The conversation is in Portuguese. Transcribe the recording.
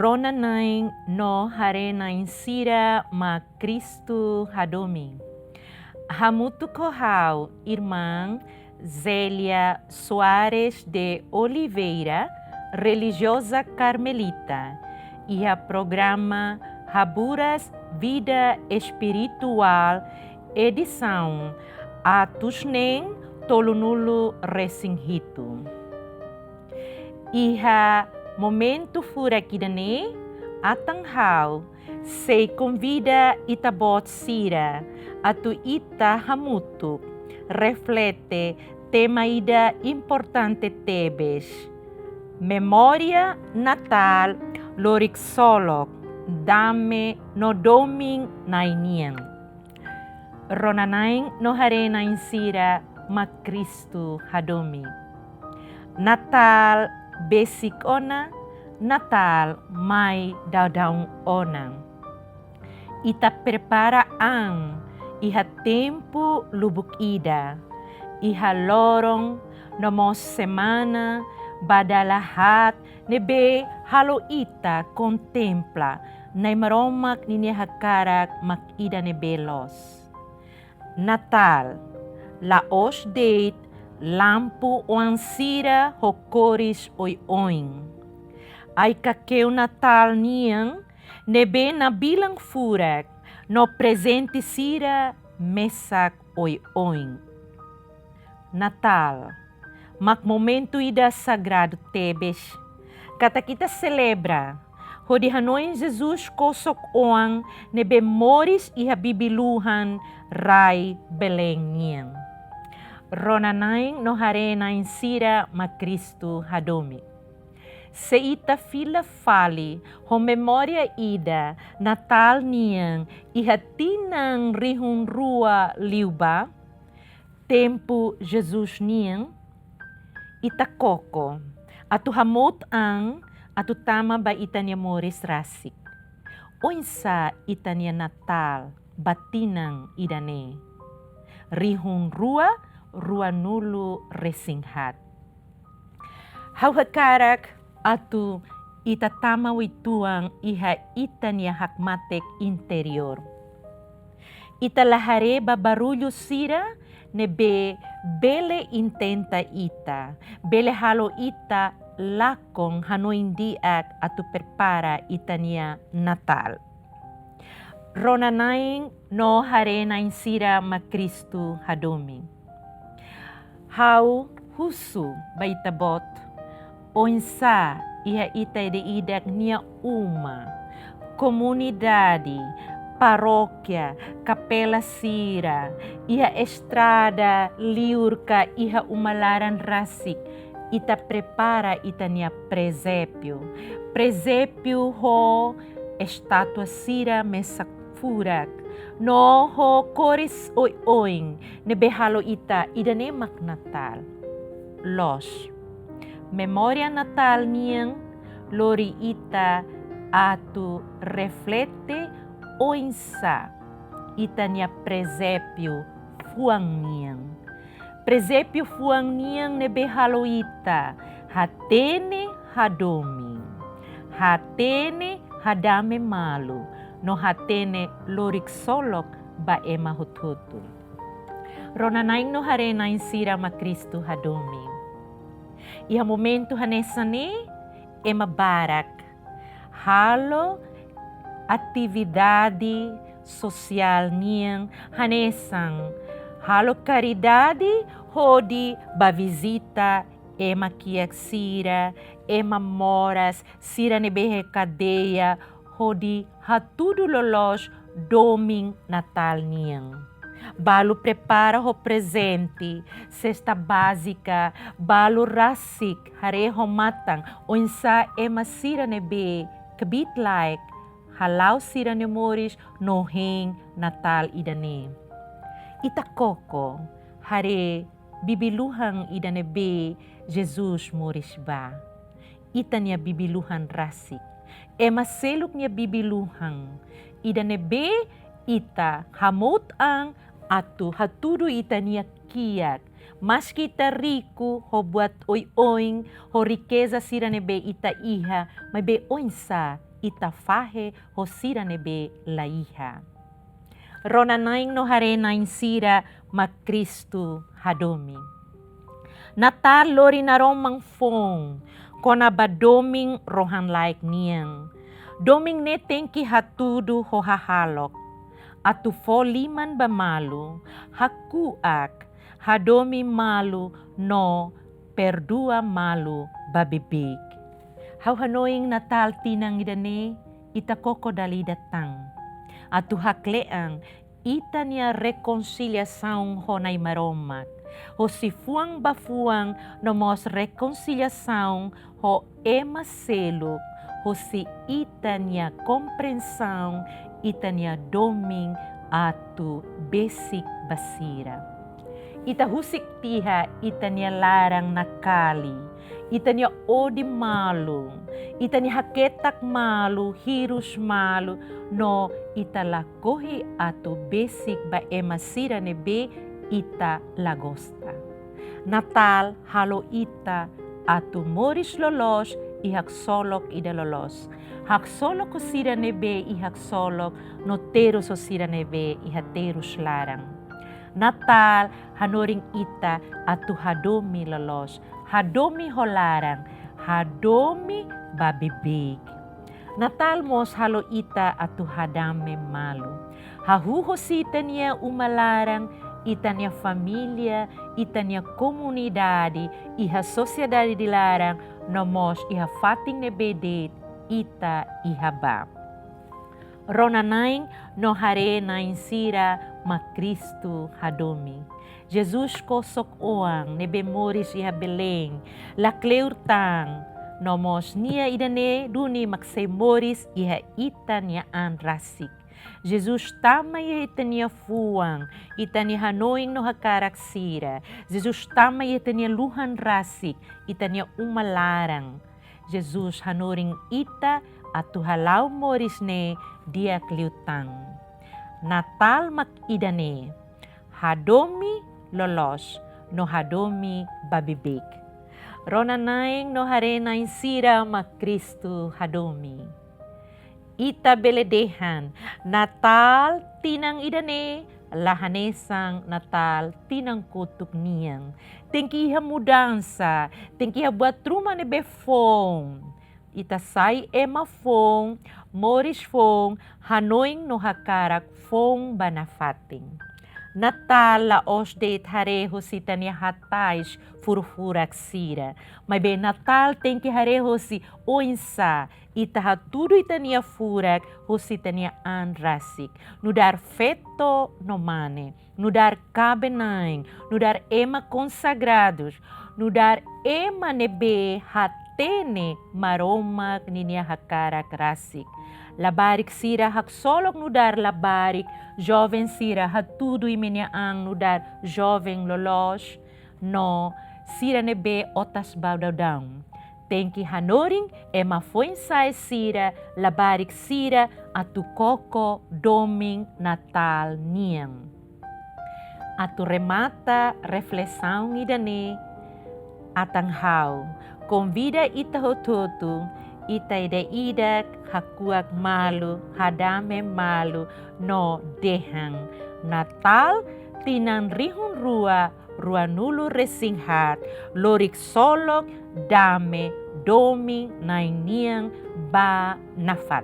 Ronanain no harenain sira ma Cristo hadomi. Hamutu Corral, irmã Zélia Soares de Oliveira, religiosa carmelita, e a programa HABURAS VIDA ESPIRITUÁL Edisaun, atusnen tolunulu resinghito. Iha momento furakidane atanghau, sei convida itabot sira, atu ita hamutu, reflete tema ida importante tebes. Memória natal lorik solok, dame no doming nainian. Ronanain no harenain sira ma Cristo hadomi. Natal basic ona, Natal mai daudang onang. Ita prepara ang iha tempo lubuk ida, iha lorong nomos semana badalahat nebe halo ita contempla na maromak ninihakarak mak ida nebelos. Natal, laos date, lampu oang sira hokoris oing. Ay kakeu Natal niyang nebe na bilang furak no presente sira mesak oing. Natal, mak momento ida sagrado tebes, kata kita celebra, hodi hanoin Jesus kosok oang nebe moris iha bibiluhan rai Beleng niyang. Ronanain no harenain sira ma Cristo hadomi. Se ita fila fali, ho memória ida, Natal niyang, iha tinang rihun rua liuba, tempo Jesus niyang, ita koko, atu hamot ang, atu tama ba ita niya moris rasik. Oinsa ita niya Natal, batinang idane. Rihun rua, rua nulu resinghat. Hauhakarak atu itatama wituang iha ita niya hakmatek interior. Ita lahare babarulyo sira nebe bele intenta ita, bele halo ita lakong hanoin diak atu prepara ita niya Natal. Ronanain no harenain sira ma Cristo hadomi. Hau husu baitabot, onsa iha ita de idak niya uma, comunidade, paróquia, capela sira, iha estrada, liurka, iha umalaran rasik, ita prepara ita niya presépio. Presépio ho estátua sira mesak furak, no ho koris oing, nebehalo ita idanemak Natal. Los. Memória Natal niyang lori ita atu reflete oinsa ita niya presépio fuang niyang. Presépio fuang niyang nebehalo ita hatene hadomi. Hatene hadame malu. No hatene lorik solok ba ema hututu. Ronanain no harenain sira ma Cristo hadomi. Iha momento hanesane ema barak. Halo atividade social niyang hanesang. Halo caridade hodi ba visita ema kiak sira, ema moras, sira nebehe cadeia, hodi hatudo lolos doming Natal niyang. Balo prepara o presente, cesta básica, balo rasik, hareho matang, onsa ema sira nebe, kabit like, halau sira nemoris no heng Natal idane. Itakoko, hare bibiluhang idanebe, Jesus moris ba. Ita niya bibiluhan rasik. Ema seluk niya bibiluhang. Idanebe ita hamot ang atu hatudo ita niya kiyak. Mas kita rico ho buat oing ho riqueza sira nebe ita iha may be oinsa ita fahe hosira nebe la iha. Ronanaing no harena insira ma Kristu hadomi. Natal lori narong mangfong, kona ba doming rohan like niyang. Doming ne tengki hatudu ho hahalok. Atu foliman ba malu, hakuak, hadomi malu no perdua malu babibig. How hanoing natal tinang idane, ita koko dali datang. Atu hakleang, ita niya reconciliação honay maromak. Ho si fuang bafuang no mos reconciliação ho ema selo, ho si ita niya compreensão, ita niya doming atu basic basira. Ita husik tiha, ita niya larang nakali, ita niya odi malu, ita niya haketak malu, hirus malu, no ita lakohi atu basic ba emasira nebe ita lagosta. Natal halo ita atu moris lolos ihak solok ida lolos. Hak solok ko sira nebe ihak solok no teros o sira nebe ihateros larang. Natal hanoring ita atu hadomi lolos, hadomi holarang, hadomi babibig. Natal mos halo ita atu hadame malu. Hahuho sita niya umalarang, ita niya família, ita niya komunidade, iha sociedade dilarang, nomos iha fating nebedet, ita ihaba. Ronanaing no hare na insira ma Kristu hadomi. Jesus kosok oang nebe moris iha Belém, la kleurtang, nomos nia idane duni maksay moris iha ita niya an rasik. Jesus tama ita niya fuang, ita niya hanoing no hakarak sira. Jesus tama ita niya luhan rasik, ita niya umalarang. Jesus hanoring ita atu halaw moris ne dia kliutang. Natal mak idane, hadomi lolos, no hadomi babibig. Ronanaing no harena insira ma Kristu hadomi. Ita beledehan, Natal tinang idane, lahanesang Natal tinang kutuk niyang. Tengki iha mudansa, tengki iha buat rumah ne befong. Ita sai ema fong, moris fong, hanoing no hakarak fong banafating. Natal laos de hareho si tanya hatais furfurak sira. Mas bem Natal tem que hareho si oinsa. Ita hatudo itania furak ho si tanya anrasik. Nudar feto no mane. Nudar cabenain. Nudar ema consagrados. Nudar ema nebe hatene maromak ninia hakarak rasik. Labarik sira hak solok nudar labarik, jovem sira hatudo imeniang nudar jovem lolos, no sira nebe otas baudadang. Tenki hanoring ema foi sai sira, labarik sira atu koko doming Natal niang. Atu remata reflexão idane, atanghau, convida ita hototo, ita ida hakuak malu, hadame malu, no dehang. Natal tinang rihun rua, rua nulu resinghat, lorik solok, dame, domi, nainiang, ba nafat.